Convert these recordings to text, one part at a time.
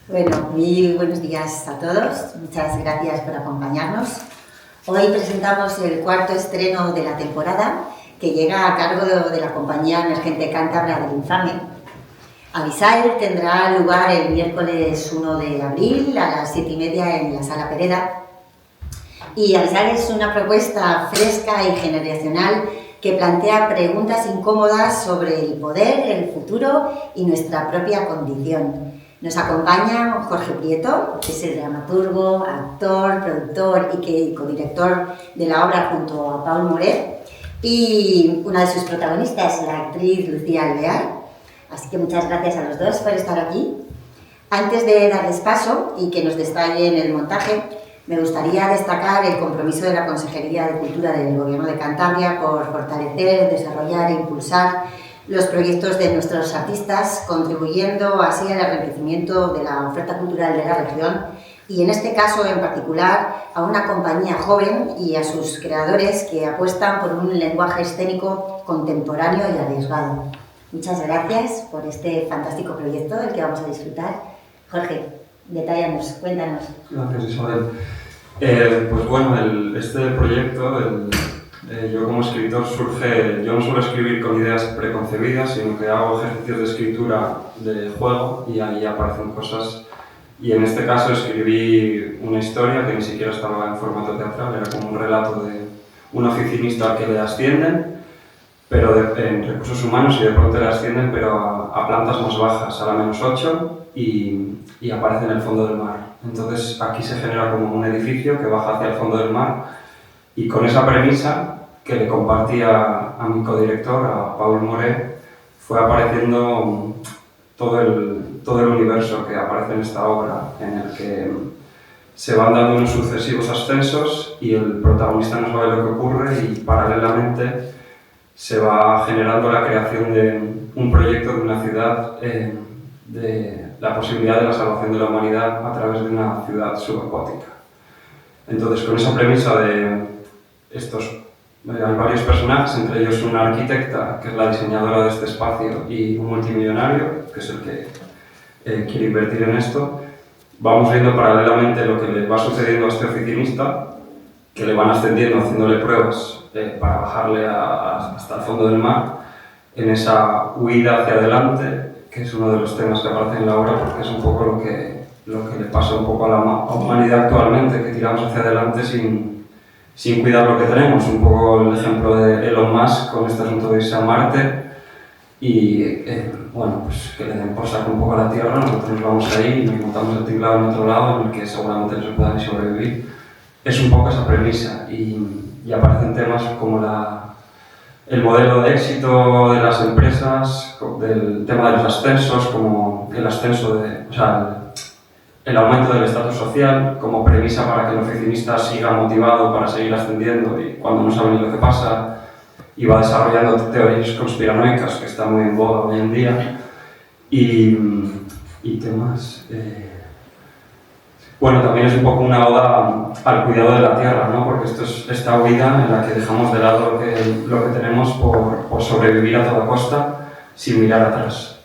Bueno, muy buenos días a todos. Muchas gracias por acompañarnos. Hoy presentamos el cuarto estreno de la temporada, que llega a cargo de la compañía emergente cántabra del Infame. Avisael tendrá lugar el miércoles 1 de abril a las 7:30 en la Sala Pereda. Y Avisael es una propuesta fresca y generacional que plantea preguntas incómodas sobre el poder, el futuro y nuestra propia condición. Nos acompaña Jorge Prieto, que es el dramaturgo, actor, productor y codirector de la obra junto a Paul Moret, y una de sus protagonistas, la actriz Lucía Alvear. Así que muchas gracias a los dos por estar aquí. Antes de darles paso y que nos detallen el montaje, me gustaría destacar el compromiso de la Consejería de Cultura del Gobierno de Cantabria por fortalecer, desarrollar e impulsar los proyectos de nuestros artistas, contribuyendo así al enriquecimiento de la oferta cultural de la región y, en este caso en particular, a una compañía joven y a sus creadores que apuestan por un lenguaje escénico contemporáneo y arriesgado. Muchas gracias por este fantástico proyecto del que vamos a disfrutar. Jorge, detállanos, cuéntanos. Gracias, Isabel. Pues bueno, este proyecto, yo como escritor yo no suelo escribir con ideas preconcebidas, sino que hago ejercicios de escritura de juego y ahí aparecen cosas. Y en este caso escribí una historia que ni siquiera estaba en formato teatral, era como un relato de un oficinista al que le ascienden, pero en recursos humanos, y de pronto le ascienden, pero a plantas más bajas, a la -8, y aparece en el fondo del mar. Entonces aquí se genera como un edificio que baja hacia el fondo del mar, y con esa premisa que le compartía a mi codirector, a Paul Moret, fue apareciendo todo el universo que aparece en esta obra, en el que se van dando unos sucesivos ascensos y el protagonista no sabe lo que ocurre, y paralelamente se va generando la creación de un proyecto de una ciudad, de la posibilidad de la salvación de la humanidad a través de una ciudad subacuática. Entonces, con esa premisa hay varios personajes, entre ellos una arquitecta, que es la diseñadora de este espacio, y un multimillonario, que es el que quiere invertir en esto. Vamos viendo paralelamente lo que le va sucediendo a este oficinista, que le van ascendiendo, haciéndole pruebas para bajarle hasta el fondo del mar, en esa huida hacia adelante, que es uno de los temas que aparece en la obra, porque es un poco lo que le pasa un poco a la humanidad actualmente, que tiramos hacia adelante sin cuidar lo que tenemos. Un poco el ejemplo de Elon Musk con este asunto de irse a Marte y pues que le den por saco un poco a la Tierra. Nosotros nos vamos ahí y nos montamos el tinglado en otro lado, en el que seguramente no se pueda ni sobrevivir. Es un poco esa premisa, y aparecen temas como el modelo de éxito de las empresas, del tema de los ascensos, como el ascenso el aumento del estatus social como premisa para que el oficinista siga motivado para seguir ascendiendo y cuando no sabe ni lo que pasa, y va desarrollando teorías conspiranoicas que están muy en boga hoy en día, y temas... Bueno, también es un poco una oda al cuidado de la tierra, ¿no? Porque esto es esta huida en la que dejamos de lado lo que tenemos por sobrevivir a toda costa sin mirar atrás.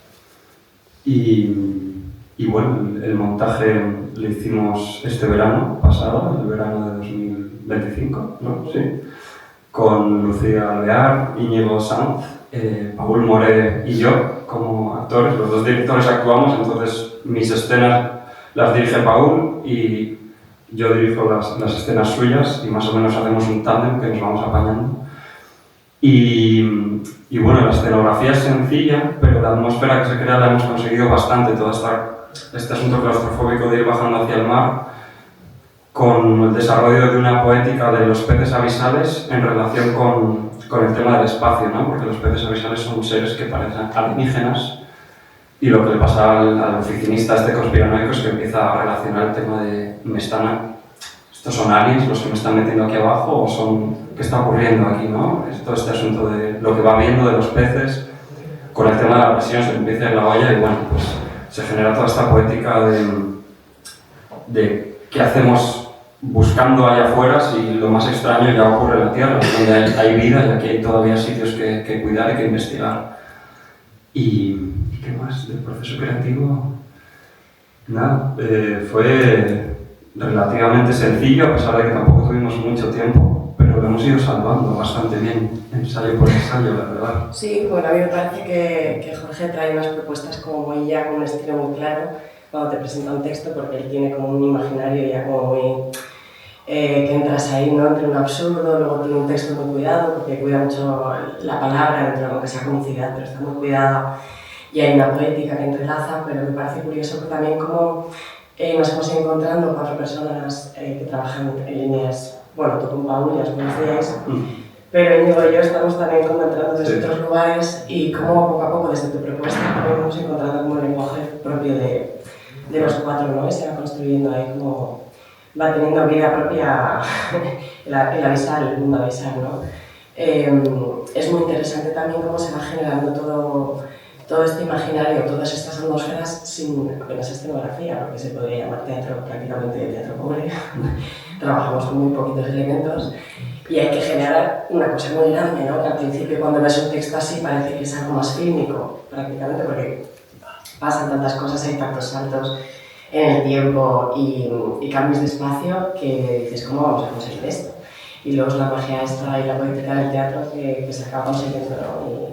Y bueno, el montaje lo hicimos este verano pasado, el verano de 2025, ¿no? Sí. Con Lucía Alvear, Íñigo Sanz, Paul Moret y yo como actores. Los dos directores actuamos, entonces mis escenas las dirige Paul y yo dirijo las escenas suyas, y más o menos hacemos un tándem que nos vamos apañando. Y bueno, la escenografía es sencilla, pero la atmósfera que se crea la hemos conseguido bastante. Todo este asunto claustrofóbico de ir bajando hacia el mar, con el desarrollo de una poética de los peces abisales en relación con el tema del espacio, ¿no? Porque los peces abisales son seres que parecen alienígenas, y lo que le pasa al oficinista conspiranoico es que empieza a relacionar el tema de ¿estos son aliens los que me están metiendo aquí abajo, o qué está ocurriendo aquí, ¿no? Es todo este asunto de lo que va viendo de los peces, con el tema de la presión se le empieza en la olla, y bueno, pues se genera toda esta poética de qué hacemos buscando allá afuera si lo más extraño ya ocurre en la Tierra, donde hay vida y aquí hay todavía sitios que cuidar y que investigar. ¿Y qué más del proceso creativo? Nada, fue relativamente sencillo, a pesar de que tampoco tuvimos mucho tiempo, pero lo hemos ido salvando bastante bien, ensayo por ensayo, la verdad. Sí, bueno, a mí me parece que Jorge trae unas propuestas como muy ya con un estilo muy claro cuando te presenta un texto, porque él tiene como un imaginario ya como muy... que entras ahí, ¿no? Entre un absurdo, luego tiene un texto muy cuidado, porque cuida mucho la palabra, dentro de lo que sea comicidad, pero está muy cuidado, y hay una poética que entrelaza, pero me parece curioso que también como nos hemos ido encontrando 4 personas que trabajan en líneas, bueno, tú con Paul, ya os conocíais, pero Íñigo y yo estamos también como entrando desde otros lugares y como poco a poco desde tu propuesta también hemos encontrado como un lenguaje propio de los 4, ¿no? Y se va construyendo ahí como... va teniendo vida propia el avisar, el mundo avisar, ¿no? Es muy interesante también cómo se va generando todo este imaginario, todas estas atmósferas sin apenas escenografía, lo que se podría llamar teatro, prácticamente teatro pobre. Trabajamos con muy poquitos elementos y hay que generar una cosa muy grande, ¿no? Que al principio cuando ves un texto así parece que es algo más fílmico, prácticamente, porque pasan tantas cosas, hay tantos saltos en el tiempo y cambios de espacio que dices, ¿cómo vamos a conseguir esto? Y luego es la magia esta y la poética del teatro que se acaba consiguiendo, ¿no? Y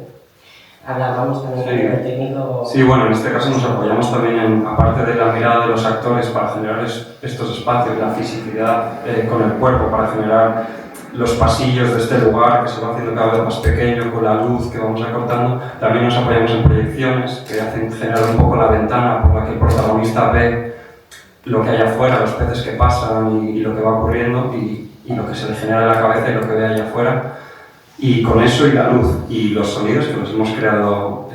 hablábamos también a nivel técnico. Sí, bueno, en este caso nos apoyamos también en, aparte de la mirada de los actores para generar estos espacios, la fisicidad con el cuerpo, para generar los pasillos de este lugar que se va haciendo cada vez más pequeño con la luz que vamos acortando. También nos apoyamos en proyecciones que hacen generar un poco la ventana por la que el protagonista ve lo que hay afuera, los peces que pasan y lo que va ocurriendo y lo que se le genera en la cabeza y lo que ve allá afuera. Y con eso y la luz y los sonidos que los hemos creado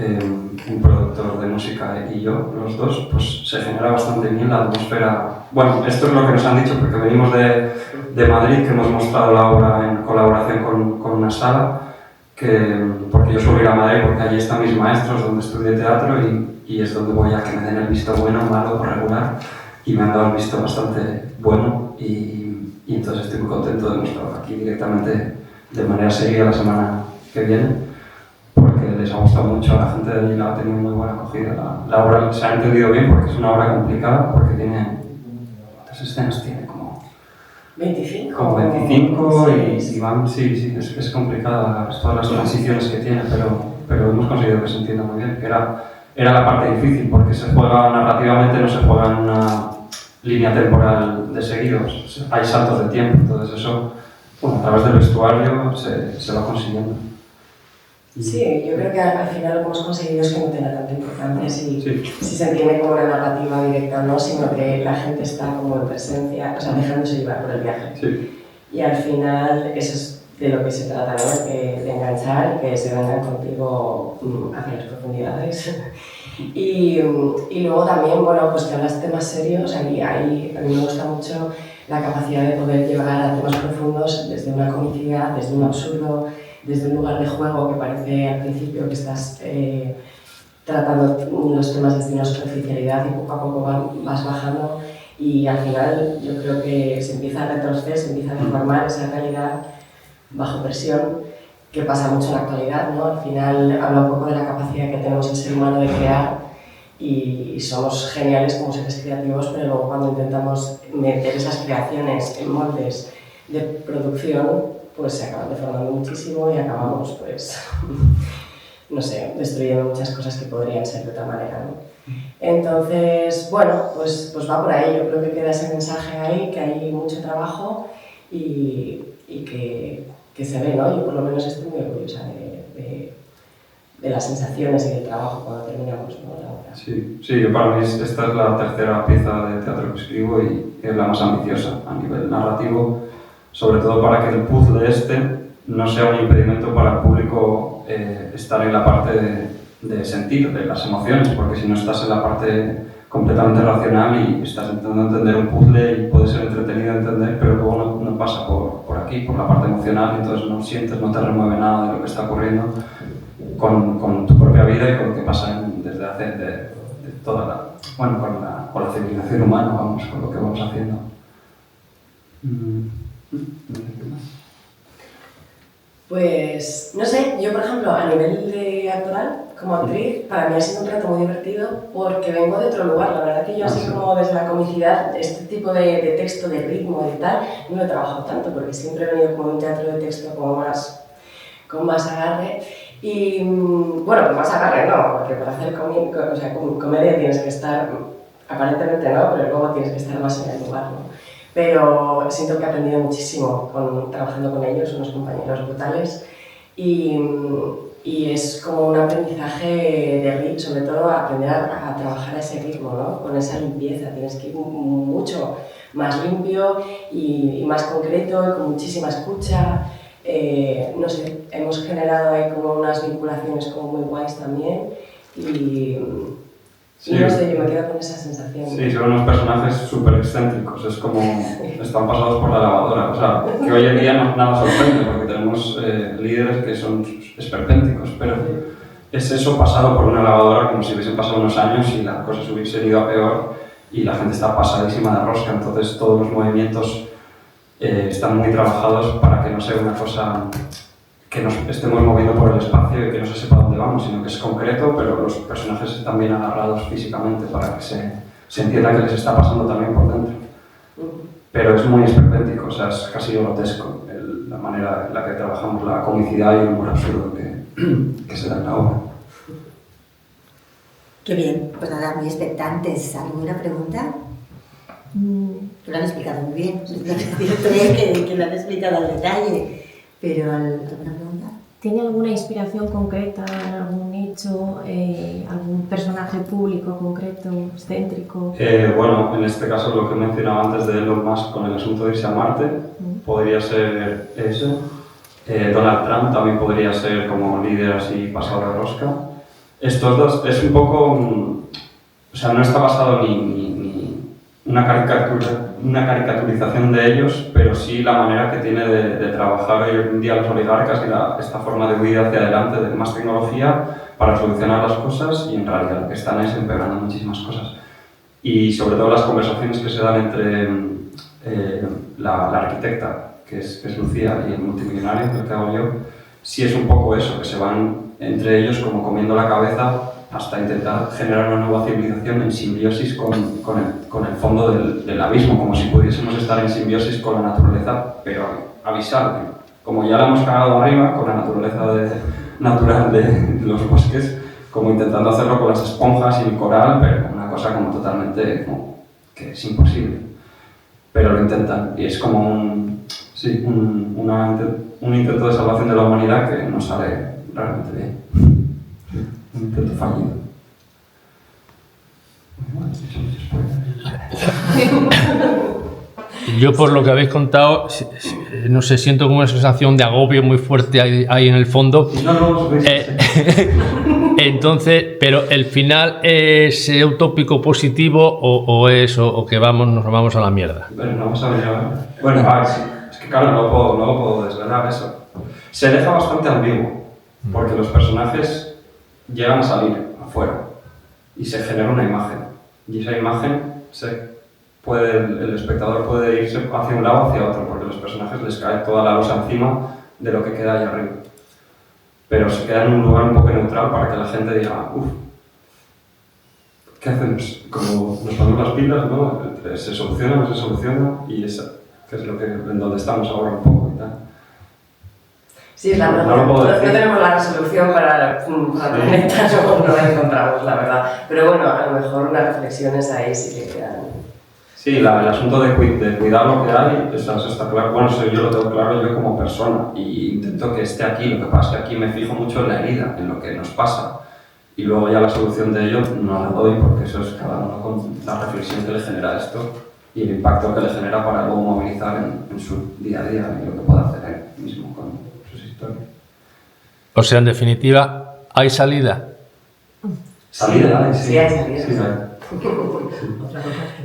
un productor de música y yo, los dos, pues se genera bastante bien la atmósfera. Bueno, esto es lo que nos han dicho porque venimos de Madrid, que hemos mostrado la obra en colaboración con una sala, porque yo suelo ir a Madrid porque allí están mis maestros donde estudié teatro y es donde voy a que me den el visto bueno, malo o regular, y me han dado el visto bastante bueno y entonces estoy muy contento de mostrarlo aquí directamente de manera seria la semana que viene, porque les ha gustado mucho, a la gente de allí la ha tenido muy buena acogida. La obra se ha entendido bien porque es una obra complicada, porque tiene... ¿Cuántas escenas tiene? Como 25. Como 25 y van, sí, es complicada todas las transiciones que tiene, pero hemos conseguido que se entienda muy bien, que era la parte difícil, porque se juega narrativamente, no se juega en una línea temporal de seguidos, hay saltos de tiempo, entonces eso... Bueno, a través del vestuario se va consiguiendo. Sí, yo creo que al final lo que hemos conseguido es que no tenga tanta importancia si se entiende como una narrativa directa o no, sino que la gente está como en presencia, o sea, dejándose llevar por el viaje. Sí. Y al final eso es de lo que se trata, ¿no? De enganchar y que se vengan contigo hacia las profundidades. Y luego también, bueno, pues que hablas de temas serios, a mí me gusta mucho la capacidad de poder llegar a temas profundos desde una comicidad, desde un absurdo, desde un lugar de juego que parece al principio que estás tratando los temas desde una superficialidad y poco a poco vas bajando y al final yo creo que se empieza a retorcer, se empieza a deformar esa realidad bajo presión que pasa mucho en la actualidad, ¿no? Al final habla un poco de la capacidad que tenemos el ser humano de crear y somos geniales como seres creativos, pero luego cuando intentamos meter esas creaciones en moldes de producción, pues se acaban deformando muchísimo y acabamos, pues, no sé, destruyendo muchas cosas que podrían ser de otra manera, ¿no? Entonces, bueno, pues va por ahí. Yo creo que queda ese mensaje ahí, que hay mucho trabajo y que se ve, ¿no? Yo por lo menos estoy muy orgullosa de las sensaciones y del trabajo cuando terminamos, ¿no? La obra. Sí, para mí esta es la tercera pieza de teatro que escribo y es la más ambiciosa a nivel narrativo, sobre todo para que el puzzle no sea un impedimento para el público estar en la parte de sentir, de las emociones, porque si no estás en la parte completamente racional y estás intentando entender un puzzle y puede ser entretenido de entender, pero luego no pasa por aquí, por la parte emocional, entonces no sientes, no te remueve nada de lo que está ocurriendo con tu propia vida y con lo que pasa desde hace de toda la... Bueno, con la civilización humana, vamos, con lo que vamos haciendo. Pues, no sé, yo por ejemplo, a nivel de actoral, como actriz, para mí ha sido un reto muy divertido porque vengo de otro lugar. La verdad que yo así como desde la comicidad, este tipo de texto, de ritmo y tal, no lo he trabajado tanto porque siempre he venido como un teatro de texto como con más agarre. Y bueno, con más agarre no, porque para hacer comedia tienes que estar, aparentemente no, pero luego tienes que estar más en el lugar, ¿no? Pero siento que he aprendido muchísimo trabajando con ellos, unos compañeros brutales. Y es como un aprendizaje de ritmo, sobre todo aprender a trabajar a ese ritmo, ¿no? Con esa limpieza, tienes que ir mucho más limpio y más concreto y con muchísima escucha. No sé, hemos generado ahí como unas vinculaciones como muy guays también y no sé, yo me quedo con esa sensación. Sí, son unos personajes súper excéntricos, es como están pasados por la lavadora, o sea, que hoy en día nada sorprende porque tenemos líderes que son esperpénticos, pero es eso pasado por una lavadora como si hubiesen pasado unos años y las cosas hubiesen ido a peor y la gente está pasadísima de rosca, entonces todos los movimientos están muy trabajados para que no sea una cosa que nos estemos moviendo por el espacio y que no se sepa dónde vamos, sino que es concreto, pero los personajes están bien agarrados físicamente para que se entienda que les está pasando también por dentro. Pero es muy esperpéntico, o sea, es casi grotesco la manera en la que trabajamos la comicidad y el humor absurdo que se da en la obra. Qué bien, pues nada, muy expectantes. ¿Alguna pregunta? Lo han explicado muy bien, cierto es que lo han explicado al detalle, pero ¿alguna pregunta? ¿Tiene alguna inspiración concreta en algún hecho, algún personaje público concreto, excéntrico? Bueno, en este caso lo que he mencionado antes de Elon Musk con el asunto de irse a Marte, podría ser eso. Donald Trump también podría ser como líder así pasado de rosca. Estos dos es un poco, o sea, no está basado ni una caricaturización de ellos, pero sí la manera que tiene de trabajar hoy en día los oligarcas y esta forma de huida hacia adelante de más tecnología para solucionar las cosas y en realidad lo que están es empeorando muchísimas cosas. Y sobre todo las conversaciones que se dan entre la arquitecta, que es Lucía, y el multimillonario, que hago yo, sí es un poco eso, que se van entre ellos como comiendo la cabeza hasta intentar generar una nueva civilización en simbiosis con el fondo del abismo, como si pudiésemos estar en simbiosis con la naturaleza, pero avisar, como ya la hemos cagado arriba con la naturaleza natural de los bosques, como intentando hacerlo con las esponjas y el coral, pero una cosa como totalmente que es imposible. Pero lo intentan y es como un intento de salvación de la humanidad que no sale realmente bien. Un intento fallido. Yo, por lo que habéis contado, no sé, siento como una sensación de agobio muy fuerte ahí en el fondo. Entonces, pero el final es utópico positivo o que nos vamos a la mierda. Pero no vamos a ver. Bueno, sí. Es que claro, no puedo desvelar eso. Se deja bastante ambiguo, porque los personajes llegan a salir afuera y se genera una imagen. Y esa imagen el espectador puede irse hacia un lado o hacia otro, porque a los personajes les cae toda la losa encima de lo que queda ahí arriba. Pero se queda en un lugar un poco neutral para que la gente diga, ¿qué hacemos? Como nos ponemos las pilas, ¿no? Se soluciona, no se soluciona, y esa, que es en donde estamos ahora un poco y tal. Sí, la verdad, no tenemos la resolución para el planeta, no la encontramos, la verdad. Pero bueno, a lo mejor unas reflexiones ahí sí que quedan. Sí, el asunto de cuidar lo que hay, eso está claro. Bueno, yo lo tengo claro yo como persona y intento que esté aquí. Lo que pasa es que aquí me fijo mucho en la herida, en lo que nos pasa. Y luego ya la solución de ello no la doy porque eso es cada uno con la reflexión que le genera esto y el impacto que le genera para luego movilizar en su día a día y lo que pueda hacer él mismo con sus historias. O sea, en definitiva, ¿hay salida? ¿Salida? Sí, hay salida. Sí,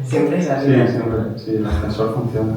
Siempre hay salida. Sí, siempre. Sí, el ascensor funciona.